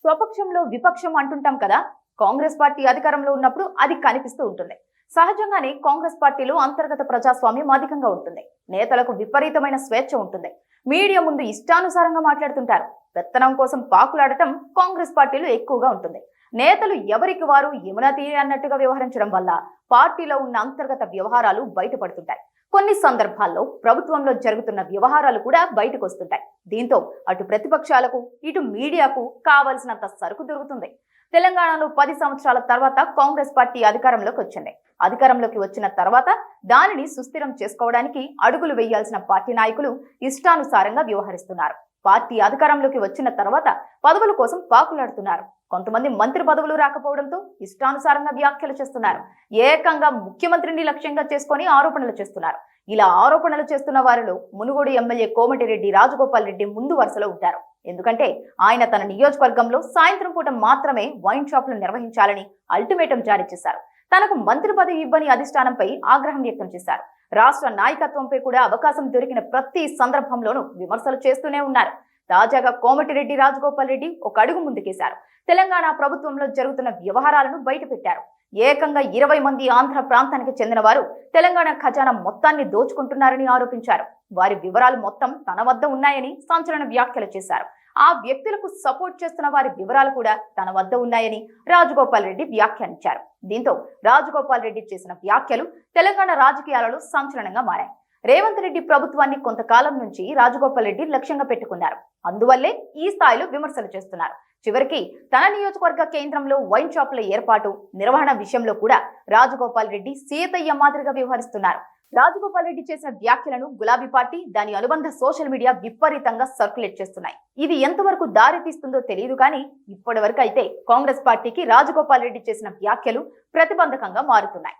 స్వపక్షంలో విపక్షం అంటుంటాం కదా. కాంగ్రెస్ పార్టీ అధికారంలో ఉన్నప్పుడు అది కనిపిస్తూ ఉంటుంది. సహజంగానే కాంగ్రెస్ పార్టీలో అంతర్గత ప్రజాస్వామ్యం అధికంగా ఉంటుంది. నేతలకు విపరీతమైన స్వేచ్ఛ ఉంటుంది. మీడియా ముందు ఇష్టానుసారంగా మాట్లాడుతుంటారు. పెత్తనం కోసం పాకులాడటం కాంగ్రెస్ పార్టీలో ఎక్కువగా ఉంటుంది. నేతలు ఎవరికి వారు యమునా తీరే అన్నట్టుగా వ్యవహరించడం వల్ల పార్టీలో ఉన్న అంతర్గత వ్యవహారాలు బయటపడుతుంటాయి. కొన్ని సందర్భాల్లో ప్రభుత్వంలో జరుగుతున్న వ్యవహారాలు కూడా బయటకు వస్తుంటాయి. దీంతో అటు ప్రతిపక్షాలకు ఇటు మీడియాకు కావలసినంత సరుకు దొరుకుతుంది. తెలంగాణలో 10 సంవత్సరాల తర్వాత కాంగ్రెస్ పార్టీ అధికారంలోకి వచ్చింది. అధికారంలోకి వచ్చిన తర్వాత దానిని సుస్థిరం చేసుకోవడానికి అడుగులు వేయాల్సిన పార్టీ నాయకులు ఇష్టానుసారంగా వ్యవహరిస్తున్నారు. పార్టీ అధికారంలోకి వచ్చిన తర్వాత పదవుల కోసం పాకులాడుతున్నారు. కొంతమంది మంత్రి పదవులు రాకపోవడంతో ఇష్టానుసారంగా వ్యాఖ్యలు చేస్తున్నారు. ఏకంగా ముఖ్యమంత్రిని లక్ష్యంగా చేసుకొని ఆరోపణలు చేస్తున్నారు. ఇలా ఆరోపణలు చేస్తున్న వారిలో మునుగోడు ఎమ్మెల్యే కోమటిరెడ్డి రాజగోపాల్ రెడ్డి ముందు వరుసలో ఉంటారు. ఎందుకంటే ఆయన తన నియోజకవర్గంలో సాయంత్రం పూట మాత్రమే వైన్ షాపులు నిర్వహించాలని అల్టిమేటం జారీ చేశారు. తనకు మంత్రి పదవి ఇవ్వని అధిష్టానంపై ఆగ్రహం వ్యక్తం చేశారు. రాష్ట్ర నాయకత్వంపై కూడా అవకాశం దొరికిన ప్రతి సందర్భంలోనూ విమర్శలు చేస్తూనే ఉన్నారు. తాజాగా కోమటిరెడ్డి రాజగోపాల్ రెడ్డి ఒక అడుగు ముందుకేశారు. తెలంగాణ ప్రభుత్వంలో జరుగుతున్న వ్యవహారాలను బయటపెట్టారు. ఏకంగా 20 మంది ఆంధ్ర ప్రాంతానికి చెందిన వారు తెలంగాణ ఖజానా మొత్తాన్ని దోచుకుంటున్నారని ఆరోపించారు. వారి వివరాలు మొత్తం తన వద్ద ఉన్నాయని సంచలన వ్యాఖ్యలు చేశారు. ఆ వ్యక్తులకు సపోర్ట్ చేస్తున్న వారి వివరాలు కూడా తన వద్ద ఉన్నాయని రాజగోపాల్ రెడ్డి వ్యాఖ్యానించారు. దీంతో రాజగోపాల్ రెడ్డి చేసిన వ్యాఖ్యలు తెలంగాణ రాజకీయాలలో సంచలనంగా మారాయి. రేవంత్ రెడ్డి ప్రభుత్వాన్ని కొంతకాలం నుంచి రాజగోపాల్ రెడ్డి లక్ష్యంగా పెట్టుకున్నారు. అందువల్లే ఈ స్థాయిలో విమర్శలు చేస్తున్నారు. చివరికి తన నియోజకవర్గ కేంద్రంలో వైన్ షాపుల ఏర్పాటు, నిర్వహణ విషయంలో కూడా రాజగోపాల్ రెడ్డి సీతయ్య మాదిరిగా వ్యవహరిస్తున్నారు. రాజగోపాల్ రెడ్డి చేసిన వ్యాఖ్యలను గులాబీ పార్టీ, దాని అనుబంధ సోషల్ మీడియా విపరీతంగా సర్క్యులేట్ చేస్తున్నాయి. ఇది ఎంతవరకు దారి తీస్తుందో తెలియదు కానీ ఇప్పటి వరకు అయితే కాంగ్రెస్ పార్టీకి రాజగోపాల్ రెడ్డి చేసిన వ్యాఖ్యలు ప్రతిబంధకంగా మారుతున్నాయి.